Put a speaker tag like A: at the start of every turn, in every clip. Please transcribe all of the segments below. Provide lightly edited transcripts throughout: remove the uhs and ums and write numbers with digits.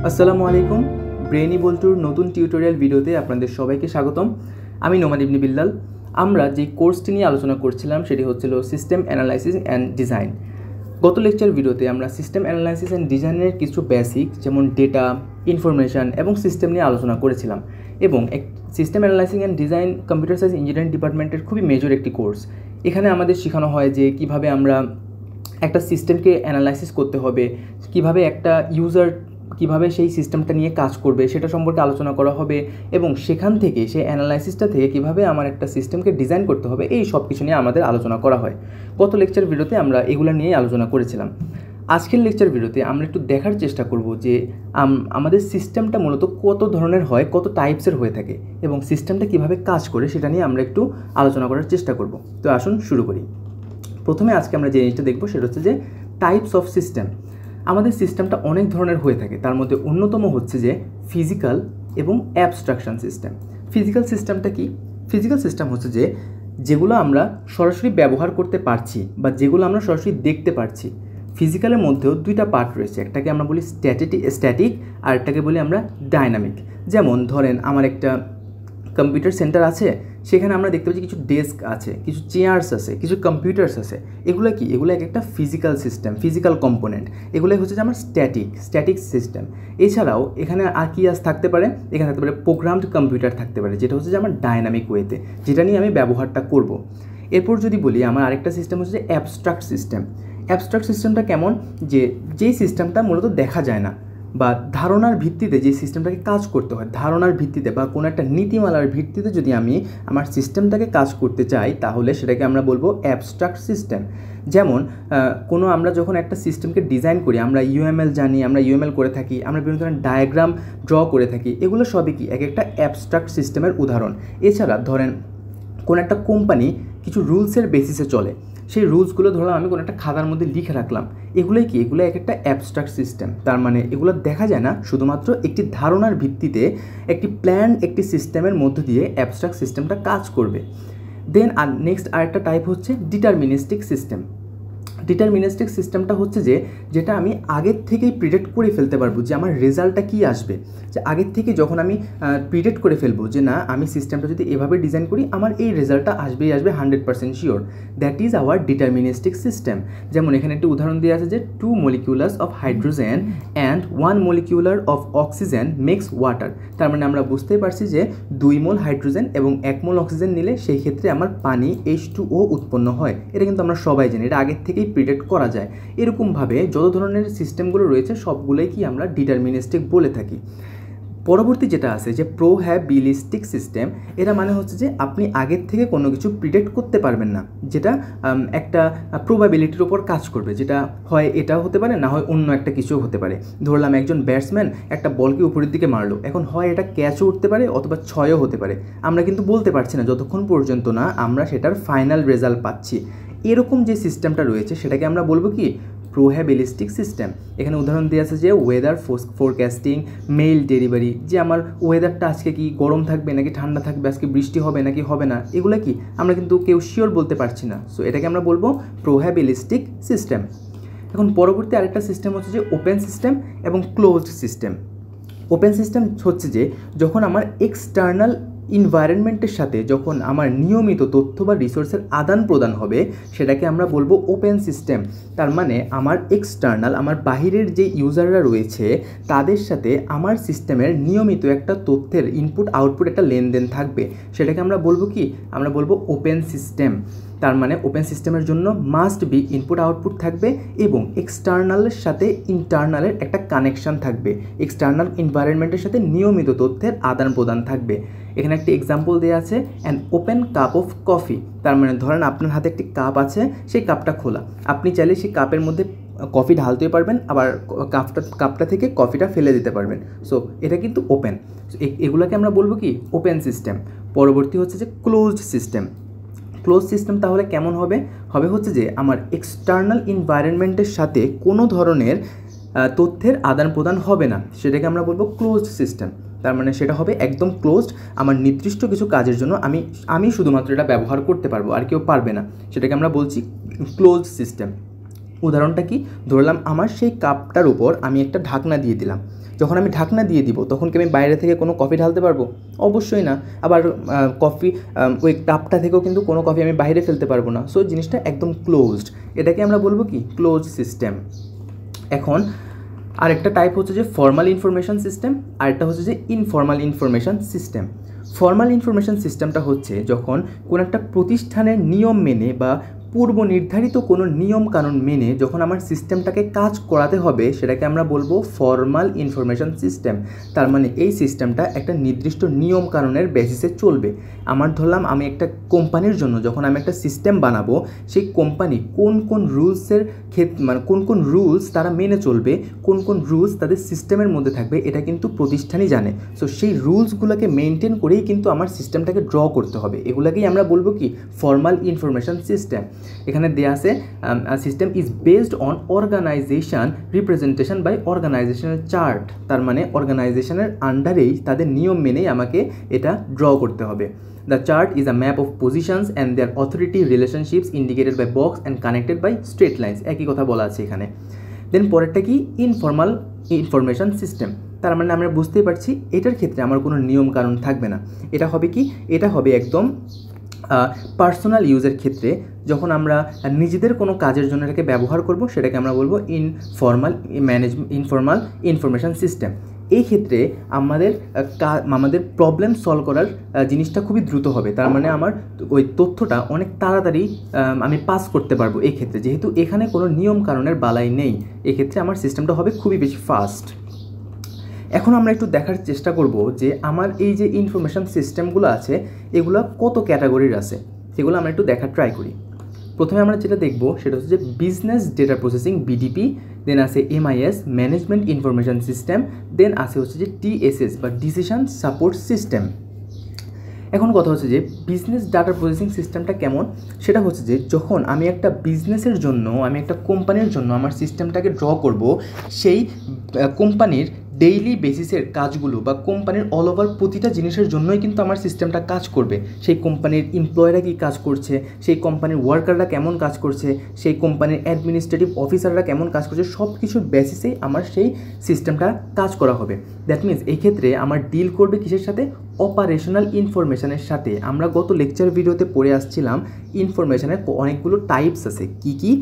A: আসসালামু আলাইকুম। ব্রেইনি বল্টুর নতুন টিউটোরিয়াল ভিডিওতে আপনাদের সবাইকে স্বাগতম। আমি নোমান ইবনে বিল্লাল। আমরা যে কোর্সটি নিয়ে আলোচনা করছিলাম সেটি হচ্ছিল সিস্টেম অ্যানালাইসিস অ্যান্ড ডিজাইন। গত লেকচার ভিডিওতে আমরা সিস্টেম অ্যানালাইসিস অ্যান্ড ডিজাইনের কিছু বেসিক যেমন ডেটা, ইনফরমেশান এবং সিস্টেম নিয়ে আলোচনা করেছিলাম। এবং system analysis and design computer science engineering ডিপার্টমেন্টের খুবই মেজর একটি কোর্স। এখানে আমাদের শেখানো হয় যে কীভাবে আমরা একটা সিস্টেমকে অ্যানালাইসিস করতে হবে, কীভাবে একটা ইউজার কীভাবে সেই সিস্টেমটা নিয়ে কাজ করবে সেটা সম্পর্কে আলোচনা করা হবে, এবং সেখান থেকে সেই অ্যানালাইসিসটা থেকে কীভাবে আমার একটা সিস্টেমকে ডিজাইন করতে হবে এই সব কিছু নিয়ে আমাদের আলোচনা করা হয়। গত লেকচার ভিডিওতে আমরা এগুলো নিয়েই আলোচনা করেছিলাম। আজকের লেকচার ভিডিওতে আমরা একটু দেখার চেষ্টা করব যে আমাদের সিস্টেমটা মূলত কত ধরনের হয়, কত টাইপসের হয়ে থাকে, এবং সিস্টেমটা কীভাবে কাজ করে সেটা নিয়ে আমরা একটু আলোচনা করার চেষ্টা করব। তো আসুন শুরু করি। প্রথমে আজকে আমরা যে জিনিসটা দেখব সেটা হচ্ছে যে টাইপস অফ সিস্টেম। আমাদের সিস্টেমটা অনেক ধরনের হয়ে থাকে, তার মধ্যে অন্যতম হচ্ছে যে ফিজিক্যাল এবং অ্যাবস্ট্রাকশন সিস্টেম। ফিজিক্যাল সিস্টেমটা কি? ফিজিক্যাল সিস্টেম হচ্ছে যে যেগুলো আমরা সরাসরি ব্যবহার করতে পারছি বা যেগুলো আমরা সরাসরি দেখতে পারছি। ফিজিক্যালের মধ্যেও দুইটা পার্ট রয়েছে, একটাকে আমরা বলি স্ট্যাটিক আর একটাকে বলি আমরা ডাইনামিক। যেমন ধরেন আমার একটা কম্পিউটার সেন্টার আছে, সেখানে আমরা দেখতে পাচ্ছি কিছু ডেস্ক আছে, কিছু চেয়ার্স আছে, কিছু কম্পিউটার্স আছে। এগুলো কি? এগুলো একটা ফিজিক্যাল সিস্টেম, ফিজিক্যাল কম্পোনেন্ট। এগুলোই হচ্ছে যে আমার স্ট্যাটিক সিস্টেম। এছাড়াও এখানে আর কি থাকতে পারে? এখানে থাকতে পারে প্রোগ্রামড কম্পিউটার থাকতে পারে, যেটা হচ্ছে যে আমার ডাইনামিক ওয়েতে, যেটা নিয়ে আমি ব্যবহারটা করব। এরপর যদি বলি আমার আরেকটা সিস্টেম হচ্ছে যে অ্যাবস্ট্রাক্ট সিস্টেম। অ্যাবস্ট্রাক্ট সিস্টেমটা কেমন? যেই সিস্টেমটা মূলত দেখা যায় না বা ধারণার ভিত্তিতে যে সিস্টেমটাকে কাজ করতে হয়, ধারণার ভিত্তিতে বা কোনো একটা নীতিমালার ভিত্তিতে যদি আমি আমার সিস্টেমটাকে কাজ করতে চাই, তাহলে সেটাকে আমরা বলবো অ্যাবস্ট্রাক্ট সিস্টেম। যেমন আমরা যখন একটা সিস্টেমকে ডিজাইন করি, আমরা ইউএমএল জানি, আমরা ইউএমএল করে থাকি, আমরা বিভিন্ন ধরনের ডায়াগ্রাম ড্র করে থাকি, এগুলো সবই কি এক একটা অ্যাবস্ট্রাক্ট সিস্টেমের উদাহরণ। এছাড়া ধরেন কোনো একটা কোম্পানি কিছু রুলসের বেসিসে চলে, সেই রুলসগুলো ধরলাম আমি কোনো একটা খাতার মধ্যে লিখে রাখলাম। এগুলোই কি? এগুলো এক একটা অ্যাবস্ট্রাক্ট সিস্টেম। তার মানে এগুলো দেখা যায় না, শুধুমাত্র একটি ধারণার ভিত্তিতে একটি প্ল্যান, একটি সিস্টেমের মধ্য দিয়ে অ্যাবস্ট্রাক্ট সিস্টেমটা কাজ করবে। দেন নেক্সট আরেকটা টাইপ হচ্ছে ডিটারমিনিস্টিক সিস্টেম। ডিটারমিনিস্টিক সিস্টেমটা হচ্ছে যেটা আমি আগের থেকেই প্রিডিক্ট করে ফেলতে পারবো যে আমার রেজাল্টটা কী আসবে। যে আগের থেকে যখন আমি প্রিডিক্ট করে ফেলবো যে না, আমি সিস্টেমটা যদি এভাবে ডিজাইন করি আমার এই রেজাল্টটা আসবেই আসবে, 100% sure. That is our deterministic system. যেমন এখানে একটি উদাহরণ দেওয়া আছে যে 2 molecules of hydrogen and 1 molecular of oxygen makes water. তার মানে আমরা বুঝতেই পারছি যে 2 মোল হাইড্রোজেন এবং 1 মোল অক্সিজেন নিলে সেই ক্ষেত্রে আমার পানি H2O উৎপন্ন হয়। এটা কিন্তু আমরা সবাই জানি, এটা আগের থেকেই প্রিডিক্ট করা যায়। এরকমভাবে যত ধরনের সিস্টেমগুলো রয়েছে সবগুলোই কি আমরা ডিটারমিনিস্টিক বলে থাকি। পরবর্তী যেটা আছে যে প্রোহ্যাবিলিস্টিক সিস্টেম, এটা মানে হচ্ছে যে আপনি আগের থেকে কোনো কিছু প্রিডিক্ট করতে পারবেন না, যেটা একটা প্রবাবিলিটির ওপর কাজ করবে, যেটা হয় এটাও হতে পারে, না হয় অন্য একটা কিছুও হতে পারে। ধরলাম একজন ব্যাটসম্যান একটা বলকে উপরের দিকে মারলো, এখন হয় এটা ক্যাচও উঠতে পারে অথবা ছয়ও হতে পারে। আমরা কিন্তু বলতে পারছি না যতক্ষণ পর্যন্ত না আমরা সেটার ফাইনাল রেজাল্ট পাচ্ছি। এরকম যে সিস্টেমটা রয়েছে সেটাকে আমরা বলবো কি? প্রোহ্যাবিলিস্টিক সিস্টেম। এখানে উদাহরণ দেওয়া আছে যে ওয়েদার ফোরকাস্টিং, মেইল ডেলিভারি, যে আমার ওয়েদারটা আজকে কি গরম থাকবে নাকি ঠান্ডা থাকবে, আজকে বৃষ্টি হবে নাকি হবে না, এগুলো কি আমরা কিন্তু কেউ শিওর বলতে পারছি না। সো এটাকে আমরা বলবো প্রোহ্যাবিলিস্টিক সিস্টেম। এখন পরবর্তী আরেকটা সিস্টেম হচ্ছে যে ওপেন সিস্টেম এবং ক্লোজড সিস্টেম। ওপেন সিস্টেম হচ্ছে যে যখন আমার এক্সটার্নাল ইনভায়রনমেন্টের সাথে যখন আমার নিয়মিত তথ্য বা রিসোর্সের আদান প্রদান হবে, সেটাকে আমরা বলবো ওপেন সিস্টেম। তার মানে আমার এক্সটার্নাল, আমার বাহিরের যে ইউজাররা রয়েছে তাদের সাথে আমার সিস্টেমের নিয়মিত একটা তথ্যের ইনপুট আউটপুট একটা লেনদেন থাকবে, সেটাকে আমরা বলবো কি? আমরা বলবো ওপেন সিস্টেম। তার মানে ওপেন সিস্টেমের জন্য মাস্ট বি ইনপুট আউটপুট থাকবে এবং এক্সটার্নালের সাথে ইন্টারনালের একটা কানেকশান থাকবে, এক্সটার্নাল এনভায়রনমেন্টের সাথে নিয়মিত তথ্যের আদান প্রদান থাকবে। এখানে একটি এক্সাম্পল দেওয়া আছে, an open cup of coffee. তার মানে ধরেন আপনার হাতে একটি কাপ আছে, সেই কাপটা খোলা, আপনি চাইলে সেই কাপের মধ্যে কফি ঢালতেও পারবেন, আবার কাপটা থেকে কফিটা ফেলে দিতে পারবেন। সো এটা কিন্তু ওপেন। এগুলোকে আমরা বলবো কি? Open system. পরবর্তী হচ্ছে যে ক্লোজড সিস্টেম। ক্লোজ সিস্টেম তাহলে কেমন হবে? হচ্ছে যে আমার এক্সটার্নাল এনভায়রনমেন্টের সাথে কোনো ধরনের তথ্যের আদান প্রদান হবে না, সেটাকে আমরা বলবো ক্লোজড সিস্টেম। তার মানে সেটা হবে একদম ক্লোজড, আমার নির্দিষ্ট কিছু কাজের জন্য আমি শুধুমাত্র এটা ব্যবহার করতে পারবো, আর কেউ পারবে না, সেটাকে আমরা বলছি ক্লোজড সিস্টেম। উদাহরণটা কি? ধরলাম আমার সেই কাপটার উপর আমি একটা ঢাকনা দিয়ে দিলাম, যখন আমি ঢাকনা দিয়ে দিব তখন কি আমি বাইরে থেকে কোনো কফি ঢালতে পারবো? অবশ্যই না। আবার কফি ওই কাপটা থেকেও কিন্তু কোনো কফি আমি বাইরে ফেলতে পারবো না। সো জিনিসটা একদম ক্লোজড, এটাকে আমরা বলবো কি ক্লোজ সিস্টেম। এখন আরেকটা টাইপ হচ্ছে যে ফর্মাল ইনফরমেশন সিস্টেম, আরেকটা হচ্ছে যে informal information system. Formal information সিস্টেমটা হচ্ছে যখন কোনো একটা প্রতিষ্ঠানের নিয়ম মেনে বা পূর্ব নির্ধারিত কোনো নিয়ম কানুন মেনে যখন আমার সিস্টেমটাকে কাজ করাতে হবে সেটাকে আমরা বলবো ফর্মাল ইনফরমেশন সিস্টেম। তার মানে এই সিস্টেমটা একটা নির্দিষ্ট নিয়ম কানুনের বেসিসে চলবে। আমার ধরলাম আমি একটা কোম্পানির জন্য যখন আমি একটা সিস্টেম বানাবো, সেই কোম্পানি কোন কোন রুলসের মানে কোন কোন রুলস তারা মেনে চলবে, কোন কোন রুলস তাদের সিস্টেমের মধ্যে থাকবে, এটা কিন্তু প্রতিষ্ঠানই জানে। সো সেই রুলসগুলোকে মেনটেন করেই কিন্তু আমার সিস্টেমটাকে ড্র করতে হবে। এগুলোকেই আমরা বলবো কি ফর্মাল ইনফরমেশন সিস্টেম। এখানে দেয়া আছে system is based on organisation representation by অর্গানাইজেশনের চার্ট। তার মানে অর্গানাইজেশনের আন্ডারেই তাদের নিয়ম মেনেই আমাকে এটা ড্র করতে হবে। The chart is a map of positions and their authority relationships indicated by box and connected by straight lines. একই কথা বলা আছে এখানে। দেন পরেরটা কি ইনফর্মাল ইনফরমেশন সিস্টেম। তার মানে আমরা বুঝতেই পারছি এটার ক্ষেত্রে আমার কোনো নিয়ম কানুন থাকবে না। এটা হবে কি, এটা হবে একদম পার্সোনাল ইউজের ক্ষেত্রে যখন আমরা নিজেদের কোনো কাজের জন্য এটাকে ব্যবহার করব সেটাকে আমরা বলবো ইনফর্মাল ইনফরমেশন সিস্টেম। এই ক্ষেত্রে আমাদের প্রবলেম সলভ করার জিনিসটা খুবই দ্রুত হবে। তার মানে আমার ওই তথ্যটা অনেক তাড়াতাড়ি আমি পাস করতে পারবো। এই ক্ষেত্রে যেহেতু এখানে কোনো নিয়ম কানুনের বালাই নেই, এক্ষেত্রে আমার সিস্টেমটা হবে খুবই বেশি ফাস্ট। এখন আমরা একটু দেখার চেষ্টা করব যে আমার এই যে ইনফরমেশন সিস্টেমগুলো আছে এগুলো কত ক্যাটাগরির আছে, সেগুলো আমরা একটু দেখার ট্রাই করি। প্রথমে আমরা যেটা দেখব সেটা হচ্ছে যে বিজনেস ডেটা প্রসেসিং বিডিপি, দেন আছে এমআইএস ম্যানেজমেন্ট ইনফরমেশন সিস্টেম, দেন আছে হচ্ছে যে ডিএসএস বা ডিসিশন সাপোর্ট সিস্টেম। এখন কথা হচ্ছে যে বিজনেস ডাটা প্রসেসিং সিস্টেমটা কেমন, সেটা হচ্ছে যে যখন আমি একটা বিজনেসের জন্য আমি একটা কোম্পানির জন্য আমার সিস্টেমটাকে ড্র করব, সেই কোম্পানির ডেইলি বেসিসের কাজগুলো বা কোম্পানির অল ওভার প্রতিটা জিনিসের জন্যই কিন্তু আমার সিস্টেমটা কাজ করবে। সেই কোম্পানির এমপ্লয়িরা কী কাজ করছে, সেই কোম্পানির ওয়ার্কাররা কেমন কাজ করছে, সেই কোম্পানির অ্যাডমিনিস্ট্রেটিভ অফিসাররা কেমন কাজ করছে, সব কিছুর বেসিসেই আমার সেই সিস্টেমটা কাজ করা হবে। দ্যাট মিনস এই ক্ষেত্রে আমার ডিল করবে কিসের সাথে, অপারেশনাল ইনফরমেশনের সাথে। আমরা গত লেকচার ভিডিওতে পড়ে আসছিলাম ইনফরমেশনের অনেকগুলো টাইপস আছে, কি কি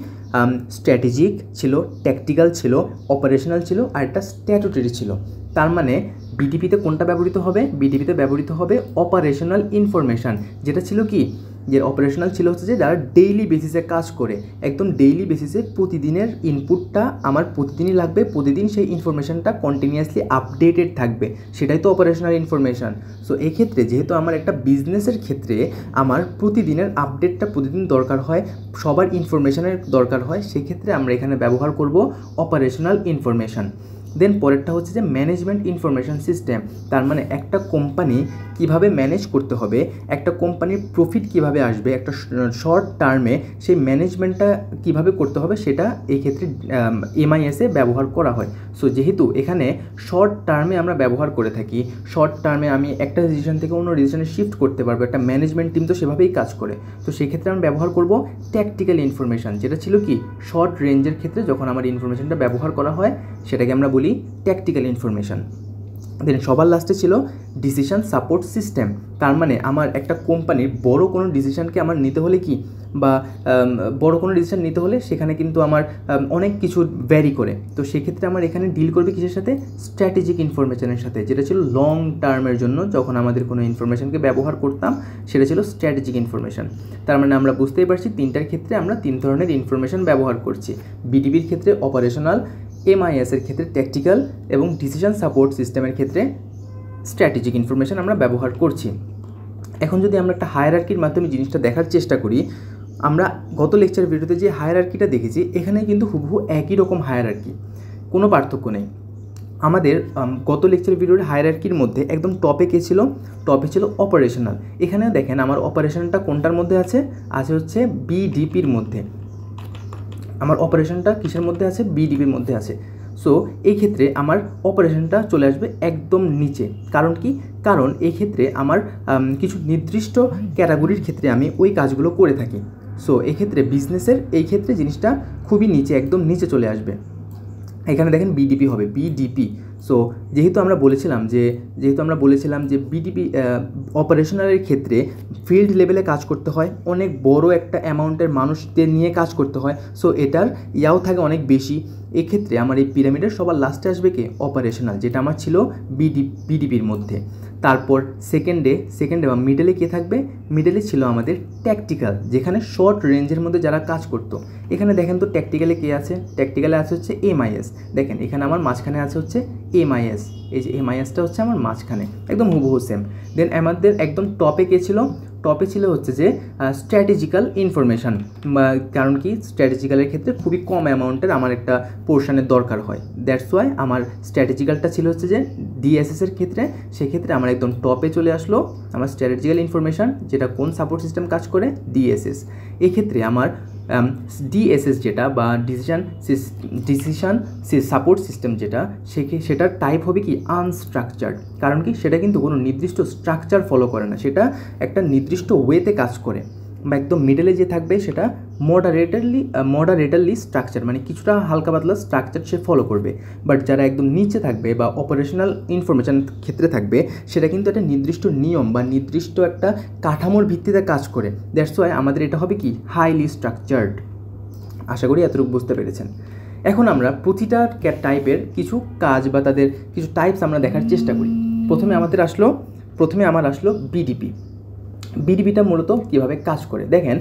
A: স্ট্র্যাটেজিক ছিল, ট্যাকটিক্যাল ছিল, অপারেশনাল ছিল, আর একটা স্ট্যাটুটরি ছিল। তার মানে বিডিপিতে কোনটা ব্যবহৃত হবে, বিডিপিতে ব্যবহৃত হবে অপারেশনাল ইনফরমেশান, যেটা ছিল কি যে অপারেশনাল ছিল হচ্ছে যে যারা ডেইলি বেসিসে কাজ করে, একদম ডেইলি বেসিসে প্রতিদিনের ইনপুটটা আমার প্রতিদিনই লাগবে, প্রতিদিন সেই ইনফরমেশানটা কন্টিনিউয়াসলি আপডেটেড থাকবে, সেটাই তো অপারেশনাল ইনফরমেশান। সো এক্ষেত্রে যেহেতু আমার একটা বিজনেসের ক্ষেত্রে আমার প্রতিদিনের আপডেটটা প্রতিদিন দরকার হয়, সবার ইনফরমেশানের দরকার হয়, সেক্ষেত্রে আমরা এখানে ব্যবহার করব অপারেশনাল ইনফরমেশান। দেন পরেরটা হচ্ছে যে ম্যানেজমেন্ট ইনফরমেশন সিস্টেম। তার মানে একটা কোম্পানি কিভাবে ম্যানেজ করতে হবে, একটা কোম্পানির প্রফিট কিভাবে আসবে, একটা শর্ট টার্মে সেই ম্যানেজমেন্টটা কিভাবে করতে হবে, সেটা এই ক্ষেত্রে এমআইএসে ব্যবহার করা হয়। সো যেহেতু এখানে শর্ট টার্মে আমরা ব্যবহার করে থাকি, শর্ট টার্মে আমি একটা ডিসিশন থেকে অন্য ডিসিশনে শিফট করতে পারবো, একটা ম্যানেজমেন্ট টিম তো সেভাবেই কাজ করে। তো সেই ক্ষেত্রে আমরা ব্যবহার করব ট্যাকটিক্যাল ইনফরমেশান, যেটা ছিল কি শর্ট রেঞ্জের ক্ষেত্রে যখন আমার ইনফরমেশানটা ব্যবহার করা হয় সেটাকে আমরা বলি ট্যাকটিক্যাল ইনফরমেশান। দেন সবার লাস্টে ছিল ডিসিশন সাপোর্ট সিস্টেম। তার মানে আমার একটা কোম্পানির বড় কোনো ডিসিশনকে আমার নিতে হলে কি বা বড় কোনো ডিসিশন নিতে হলে সেখানে কিন্তু আমার অনেক কিছু ভ্যারি করে। তো সেক্ষেত্রে আমার এখানে ডিল করবে কিসের সাথে, স্ট্র্যাটেজিক ইনফরমেশনের সাথে, যেটা ছিল লং টার্মের জন্য যখন আমাদের কোনো ইনফরমেশনকে ব্যবহার করতাম সেটা ছিল স্ট্র্যাটেজিক ইনফরমেশন। তার মানে আমরা বুঝতেই পারছি তিনটার ক্ষেত্রে আমরা তিন ধরনের ইনফরমেশন ব্যবহার করছি। বিডিবির ক্ষেত্রে অপারেশনাল, এমআইএসের ক্ষেত্রে ট্যাকটিক্যাল এবং ডিসিশন সাপোর্ট সিস্টেমের ক্ষেত্রে স্ট্র্যাটেজিক ইনফরমেশন আমরা ব্যবহার করছি। এখন যদি আমরা একটা হায়ারার্কির মাধ্যমে জিনিসটা দেখার চেষ্টা করি, আমরা গত লেকচার ভিডিওতে যে হায়ারার্কিটা দেখেছি এখানে কিন্তু হুবহু একই রকম হায়ারার্কি, কোনো পার্থক্য নেই। আমাদের গত লেকচার ভিডিওর হায়ারার্কির মধ্যে একদম টপে কে ছিল, টপে ছিল অপারেশনাল। এখানেও দেখেন আমার অপারেশনটা কোনটার মধ্যে আছে, হচ্ছে বিডিপির মধ্যে। আমার অপারেশনটা কিসের মধ্যে আছে, বিডিপির মধ্যে আছে। সো এই ক্ষেত্রে আমার অপারেশনটা চলে আসবে একদম নিচে। কারণ কি, কারণ এই ক্ষেত্রে আমার কিছু নির্দিষ্ট ক্যাটাগরির ক্ষেত্রে আমি ওই কাজগুলো করে থাকি। সো এক্ষেত্রে বিজনেসের এই ক্ষেত্রে জিনিসটা খুবই নিচে, একদম নিচে চলে আসবে। এখানে দেখেন বিডিপি হবে, বিডিপি। সো যেহেতু আমরা বলেছিলাম যে বিডিপি অপারেশনালের ক্ষেত্রে ফিল্ড লেভেলে কাজ করতে হয়, অনেক বড় একটা অ্যামাউন্টের মানুষদের নিয়ে কাজ করতে হয়, সো এটার ইয়াও থাকে অনেক বেশি। এক্ষেত্রে আমার এই পিরামিডের সবার লাস্টে আসবে কি অপারেশনাল, যেটা আমার ছিল বিডিপির মধ্যে। তারপর সেকেন্ডে বা মিডলে কে থাকবে, মিডলে ছিল আমাদের ট্যাকটিক্যাল, যেখানে শর্ট রেঞ্জের মধ্যে যারা কাজ করতো। এখানে দেখেন তো ট্যাকটিক্যালে কে আছে, ট্যাকটিক্যালে আছে হচ্ছে এমআইএস। দেখেন এখানে আমার মাঝখানে আছে হচ্ছে এমআইএস, এই যে এমআইএসটা হচ্ছে আমার মাঝখানে একদম হুবহু সেম। দেন আমাদের একদম টপে কে ছিল, টপে ছিল হচ্ছে যে স্ট্র্যাটেজিক্যাল ইনফরমেশান, কারণ কি স্ট্র্যাটেজিক্যালের ক্ষেত্রে খুবই কম অ্যামাউন্টের আমার একটা পোর্শনের দরকার হয়, দ্যাটস ওয়াই আমার স্ট্র্যাটেজিক্যালটা ছিল হচ্ছে যে ডিএসএসের ক্ষেত্রে। সেক্ষেত্রে আমার একদম টপে চলে আসলো আমার স্ট্র্যাটেজিক্যাল ইনফরমেশান, যেটা কোন সাপোর্ট সিস্টেম কাজ করে, ডিএসএস। এক্ষেত্রে আমার ডিএসএস যেটা বা ডিসিশন সাপোর্ট সিস্টেম যেটা, সেটার টাইপ হবে কি আনস্ট্রাকচার্ড। কারণ কি সেটা কিন্তু কোনো নির্দিষ্ট স্ট্রাকচার ফলো করে না, সেটা একটা নির্দিষ্ট ওয়েতে কাজ করে। বা একদম মিডলে যে থাকবে সেটা মডারেটারলি স্ট্রাকচার, মানে কিছুটা হালকা পাতলা স্ট্রাকচার সে ফলো করবে। বাট যারা একদম নিচে থাকবে বা অপারেশনাল ইনফরমেশান ক্ষেত্রে থাকবে, সেটা কিন্তু একটা নির্দিষ্ট নিয়ম বা নির্দিষ্ট একটা কাঠামোর ভিত্তিতে কাজ করে। দ্যাটস ওয়াই আমাদের এটা হবে কি হাইলি স্ট্রাকচার্ড। আশা করি এতটুকু বুঝতে পেরেছেন। এখন আমরা প্রতিটা টাইপের কিছু কাজ বা তাদের কিছু টাইপস আমরা দেখার চেষ্টা করি। প্রথমে আমার আসলো বিডিপি। বিডিপিটা মূলত কীভাবে কাজ করে দেখেন,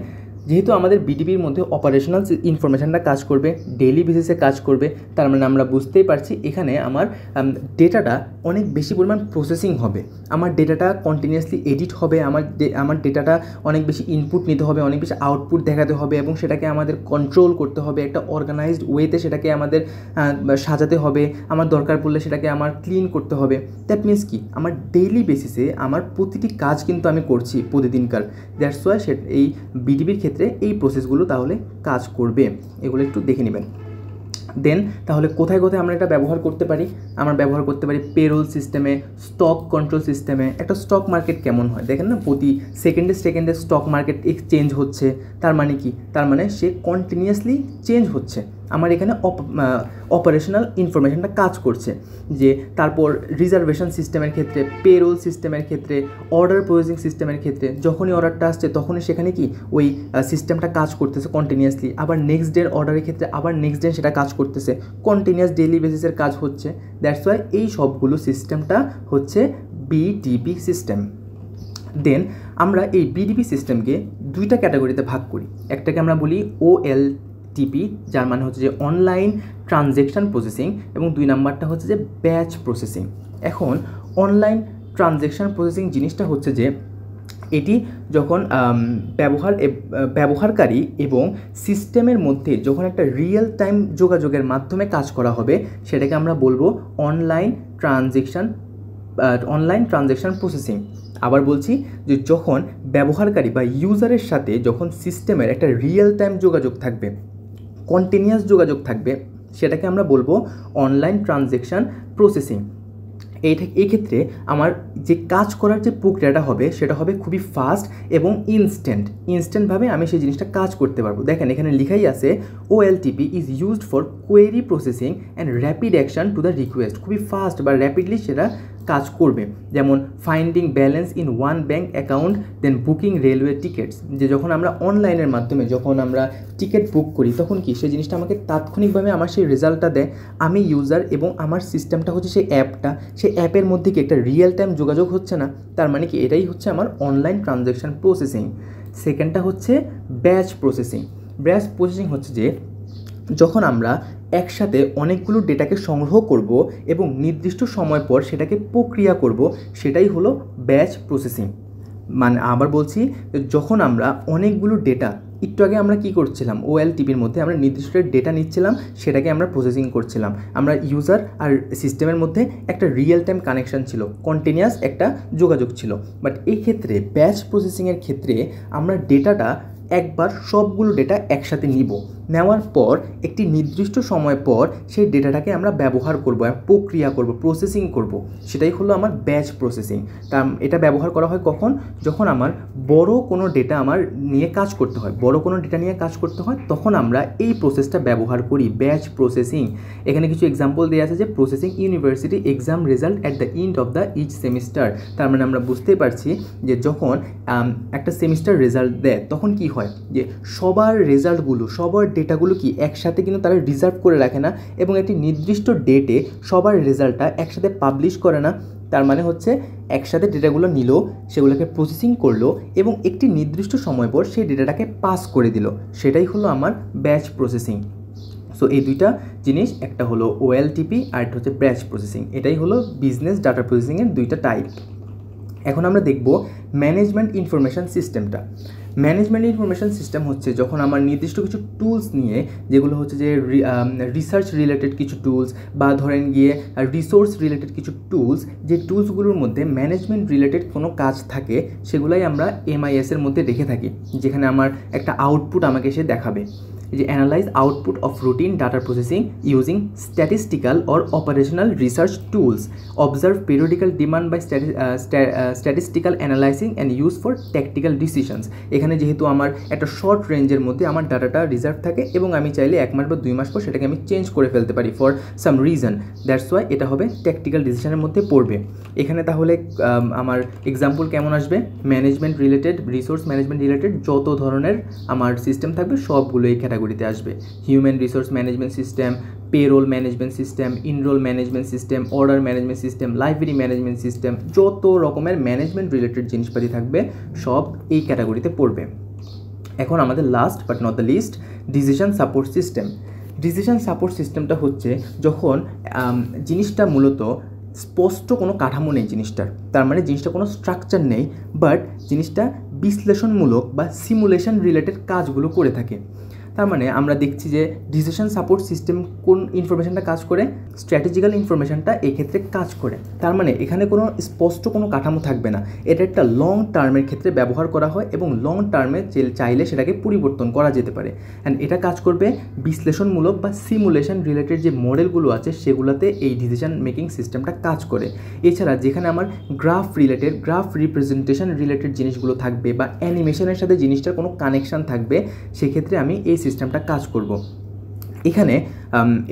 A: যেহেতু আমাদের বিডিপির মধ্যে অপারেশনাল ইনফরমেশানটা কাজ করবে, ডেইলি বেসিসে কাজ করবে, তার মানে আমরা বুঝতেই পারছি এখানে আমার ডেটাটা অনেক বেশি পরিমাণ প্রসেসিং হবে, আমার ডেটাটা কন্টিনিউয়াসলি এডিট হবে, আমার ডেটাটা অনেক বেশি ইনপুট নিতে হবে, অনেক বেশি আউটপুট দেখাতে হবে, এবং সেটাকে আমাদের কন্ট্রোল করতে হবে, একটা অর্গানাইজড ওয়েতে সেটাকে আমাদের সাজাতে হবে, আমার দরকার পড়লে সেটাকে আমার ক্লিন করতে হবে। দ্যাট মিনস কি আমার ডেইলি বেসিসে আমার প্রতিটি কাজ কিন্তু আমি করছি প্রতিদিনকার। দ্যাটস ওয়াই এই বিডিপির ক্ষেত্রে এই প্রসেসগুলো তাহলে কাজ করবে, এগুলো একটু দেখে নেবেন। দেন তাহলে কোথায় কোথায় আমরা এটা ব্যবহার করতে পারি, আমরা ব্যবহার করতে পারি পেরোল সিস্টেমে, স্টক কন্ট্রোল সিস্টেমে। একটা স্টক মার্কেট কেমন হয় দেখেন না, প্রতি সেকেন্ডে স্টক মার্কেট এক্সচেঞ্জ হচ্ছে, তার মানে কি, তার মানে সে কন্টিনিউয়াসলি চেঞ্জ হচ্ছে। আমার এখানে অপারেশনাল ইনফরমেশানটা কাজ করছে। যে তারপর রিজার্ভেশন সিস্টেমের ক্ষেত্রে, পেরোল সিস্টেমের ক্ষেত্রে, অর্ডার প্রসেসিং সিস্টেমের ক্ষেত্রে যখনই অর্ডারটা আসছে তখনই সেখানে কি ওই সিস্টেমটা কাজ করতেছে কন্টিনিউয়াসলি। আবার নেক্সট ডের অর্ডারের ক্ষেত্রে আবার নেক্সট ডে সেটা কাজ করতেছে, কন্টিনিউয়াস ডেইলি বেসিসের কাজ হচ্ছে। দ্যাটস ওয়াই এই সবগুলো সিস্টেমটা হচ্ছে বিডিপি সিস্টেম। দেন আমরা এই বিডিপি সিস্টেমকে দুইটা ক্যাটাগরিতে ভাগ করি। একটাকে আমরা বলি OLTP, যার মানে হচ্ছে যে অনলাইন ট্রানজ্যাকশান প্রসেসিং, এবং দুই নাম্বারটা হচ্ছে যে ব্যাচ প্রসেসিং। এখন অনলাইন ট্রানজ্যাকশান প্রসেসিং জিনিসটা হচ্ছে যে এটি যখন ব্যবহারকারী এবং সিস্টেমের মধ্যে যখন একটা রিয়েল টাইম যোগাযোগের মাধ্যমে কাজ করা হবে, সেটাকে আমরা বলবো অনলাইন ট্রানজ্যাকশান প্রসেসিং। আবার বলছি যে যখন ব্যবহারকারী বা ইউজারের সাথে যখন সিস্টেমের একটা রিয়েল টাইম যোগাযোগ থাকবে, কন্টিনিউয়াস যোগাযোগ থাকবে, সেটাকে আমরা বলবো অনলাইন ট্রানজ্যাকশান প্রসেসিং। এই ক্ষেত্রে আমার যে কাজ করার যে প্রক্রিয়াটা হবে সেটা হবে খুবই ফাস্ট এবং ইনস্ট্যান্টভাবে আমি সেই জিনিসটা কাজ করতে পারবো। দেখেন এখানে লেখাই আছে OLTP is used for query processing and rapid action to the request. খুবই ফাস্ট বা র্যাপিডলি সেটা কাজ করবে। যেমন finding balance in one bank account, then booking railway tickets. যে যখন আমরা অনলাইনের মাধ্যমে যখন আমরা টিকিট বুক করি তখন কি সেই জিনিসটা আমাকে তাৎক্ষণিকভাবে আমার সেই রেজাল্টটা দেয়। আমি ইউজার এবং আমার সিস্টেমটা হচ্ছে সেই অ্যাপটা, সেই অ্যাপের মধ্যে কি একটা রিয়েল টাইম যোগাযোগ হচ্ছে না, তার মানে কি এটাই হচ্ছে আমার অনলাইন ট্রানজ্যাকশান প্রসেসিং। সেকেন্ডটা হচ্ছে ব্যাচ প্রসেসিং হচ্ছে যে যখন আমরা একসাথে অনেকগুলো ডেটাকে সংগ্রহ করব এবং নির্দিষ্ট সময় পর সেটাকে প্রক্রিয়া করব, সেটাই হলো ব্যাচ প্রসেসিং। মানে আবার বলছি, যখন আমরা অনেকগুলো ডেটা, একটু আগে আমরা কি করছিলাম OLTPর মধ্যে আমরা নির্দিষ্ট ডেটা নিচ্ছিলাম, সেটাকে আমরা প্রসেসিং করছিলাম, আমরা ইউজার আর সিস্টেমের মধ্যে একটা রিয়েল টাইম কানেকশান ছিল, কন্টিনিউয়াস একটা যোগাযোগ ছিল। বাট এই ক্ষেত্রে ব্যাচ প্রসেসিংয়ের ক্ষেত্রে আমরা ডেটাটা একবার সবগুলো ডেটা একসাথে নিব, নেওয়ার পর একটি নির্দিষ্ট সময় পর সেই ডেটাটাকে আমরা ব্যবহার করব, প্রক্রিয়া করব, প্রসেসিং করব, সেটাই হলো আমার ব্যাচ প্রসেসিং। তা এটা ব্যবহার করা হয় কখন? যখন আমার বড় কোনো ডেটা আমার নিয়ে কাজ করতে হয়, তখন আমরা এই প্রসেসটা ব্যবহার করি, ব্যাচ প্রসেসিং। এখানে কিছু এক্সাম্পল দেওয়া আছে যে processing university exam result at the end of the each semester. তার মানে আমরা বুঝতেই পারছি যে যখন একটা সেমিস্টার রেজাল্ট দেয় তখন কি হয়, যে সবার রেজাল্টগুলো, সবার ডেটাগুলো কি একসাথে কিন্তু তারা রিজার্ভ করে রাখে না, এবং একটি নির্দিষ্ট ডেটে সবার রেজাল্টটা একসাথে পাবলিশ করে না। তার মানে হচ্ছে একসাথে ডেটাগুলো নিল, সেগুলোকে প্রসেসিং করলো এবং একটি নির্দিষ্ট সময় পর সেই ডেটাটাকে পাস করে দিল, সেটাই হলো আমার ব্যাচ প্রসেসিং। সো এই দুইটা জিনিস, একটা হলো ওএলটিপি আর একটা হচ্ছে ব্যাচ প্রসেসিং। এটাই হলো বিজনেস ডাটা প্রসেসিংয়ের দুইটা টাইপ। এখন আমরা দেখব ম্যানেজমেন্ট ইনফরমেশান সিস্টেমটা। ম্যানেজমেন্ট ইনফরমেশান সিস্টেম হচ্ছে যখন আমার নির্দিষ্ট কিছু টুলস নিয়ে, যেগুলো হচ্ছে যে রিসার্চ রিলেটেড কিছু টুলস বা ধরেন গিয়ে রিসোর্স রিলেটেড কিছু টুলস, যে টুলসগুলোর মধ্যে ম্যানেজমেন্ট রিলেটেড কোনো কাজ থাকে, সেগুলাই আমরা এমআইএসের মধ্যে রেখে থাকি, যেখানে আমার একটা আউটপুট আমাকে সে দেখাবে। যে analyse output of routine data processing using statistical or operational research tools, observe periodical demand by statistical analysing and use for tactical decisions. এখানে যেহেতু আমার একটা শর্ট রেঞ্জের মধ্যে আমার ডাটাটা রিজার্ভ থাকে এবং আমি চাইলে 1 মাস বা 2 মাস পর সেটাকে আমি চেঞ্জ করে ফেলতে পারি for some reason, that's why এটা হবে ট্যাকটিক্যাল ডিসিশনের মধ্যে পড়বে। এখানে তাহলে আমার এক্সাম্পল কেমন আসবে? Management related, resource management related যত ধরনের আমার সিস্টেম থাকবে সবগুলো এই ক্যাটাগরিতে আসবে। Human resource management system, payroll management system, enrol management system, order management system, library management system, যত রকমের ম্যানেজমেন্ট রিলেটেড জিনিসপাতি থাকবে সব এই ক্যাটাগরিতে পড়বে। এখন আমাদের last but not the least, decision support system. Decision support সিস্টেমটা হচ্ছে যখন জিনিসটা মূলত স্পষ্ট কোনো কাঠামো নেই জিনিসটার, তার মানে জিনিসটা কোনো স্ট্রাকচার নেই, বাট জিনিসটা বিশ্লেষণমূলক বা সিমুলেশন রিলেটেড কাজগুলো করে থাকে। তার মানে আমরা দেখছি যে ডিসিশন সাপোর্ট সিস্টেম কোন ইনফরমেশনটা কাজ করে? স্ট্র্যাটেজিক্যাল ইনফরমেশনটা এক্ষেত্রে কাজ করে। তার মানে এখানে কোনো স্পষ্ট কোনো কাঠামো থাকবে না, এটা একটা লং টার্মের ক্ষেত্রে ব্যবহার করা হয় এবং লং টার্মে চাইলে সেটাকে পরিবর্তন করা যেতে পারে। অ্যান্ড এটা কাজ করবে বিশ্লেষণমূলক বা সিমুলেশন রিলেটেড যে মডেলগুলো আছে সেগুলোতে এই ডিসিশন মেকিং সিস্টেমটা কাজ করে। এছাড়া যেখানে আমার graph related, graph representation related জিনিসগুলো থাকবে বা অ্যানিমেশনের সাথে জিনিসটার কোনো কানেকশান থাকবে, সেক্ষেত্রে আমি এই সিস্টেমটা কাজ করব। এখানে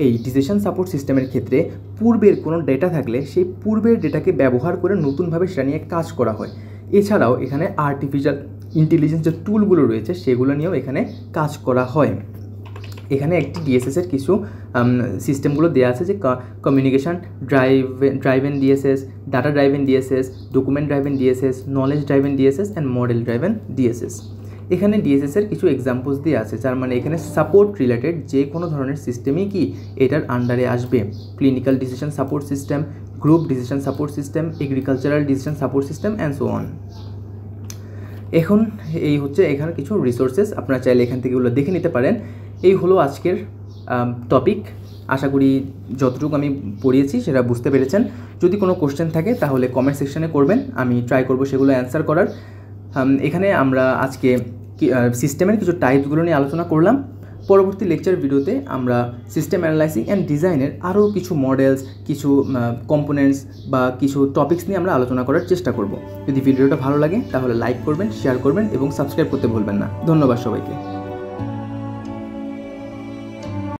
A: এই ডিসিশন সাপোর্ট সিস্টেমের ক্ষেত্রে পূর্বের কোনো ডেটা থাকলে সেই পূর্বের ডেটাকে ব্যবহার করে নতুনভাবে সেটা নিয়ে কাজ করা হয়। এছাড়াও এখানে আর্টিফিশিয়াল ইন্টেলিজেন্স যে টুলগুলো রয়েছে সেগুলো নিয়েও এখানে কাজ করা হয়। এখানে একটি ডিএসএসের কিছু সিস্টেমগুলো দেওয়া আছে, যে communication driven DSS, data driven DSS, document driven DSS, knowledge driven DSS and model driven DSS. এখানে ডিএসএসের কিছু এক্সাম্পলস দিয়ে আছে, যার মানে এখানে সাপোর্ট রিলেটেড যে কোনো ধরনের সিস্টেমই কি এটার আন্ডারে আসবে। Clinical decision support system, group decision support system, agricultural decision support system and so on. এখন এই হচ্ছে এখানে কিছু রিসোর্সেস, আপনারা চাইলে এখান থেকে এগুলো দেখে নিতে পারেন। এই হলো আজকের টপিক। আশা করি যতটুকু আমি পড়িয়েছি সেটা বুঝতে পেরেছেন। যদি কোনো কোশ্চেন থাকে তাহলে কমেন্ট সেকশানে করবেন, আমি ট্রাই করব সেগুলো অ্যান্সার করার। এখানে আমরা আজকে সিস্টেমের কিছু টাইপসগুলো নিয়ে আলোচনা করলাম। পরবর্তী লেকচার ভিডিওতে আমরা সিস্টেম অ্যানালাইসিং অ্যান্ড ডিজাইনের আরও কিছু মডেলস, কিছু কম্পোনেন্টস বা কিছু টপিকস নিয়ে আমরা আলোচনা করার চেষ্টা করব। যদি ভিডিওটা ভালো লাগে তাহলে লাইক করবেন, শেয়ার করবেন এবং সাবস্ক্রাইব করতে ভুলবেন না। ধন্যবাদ সবাইকে।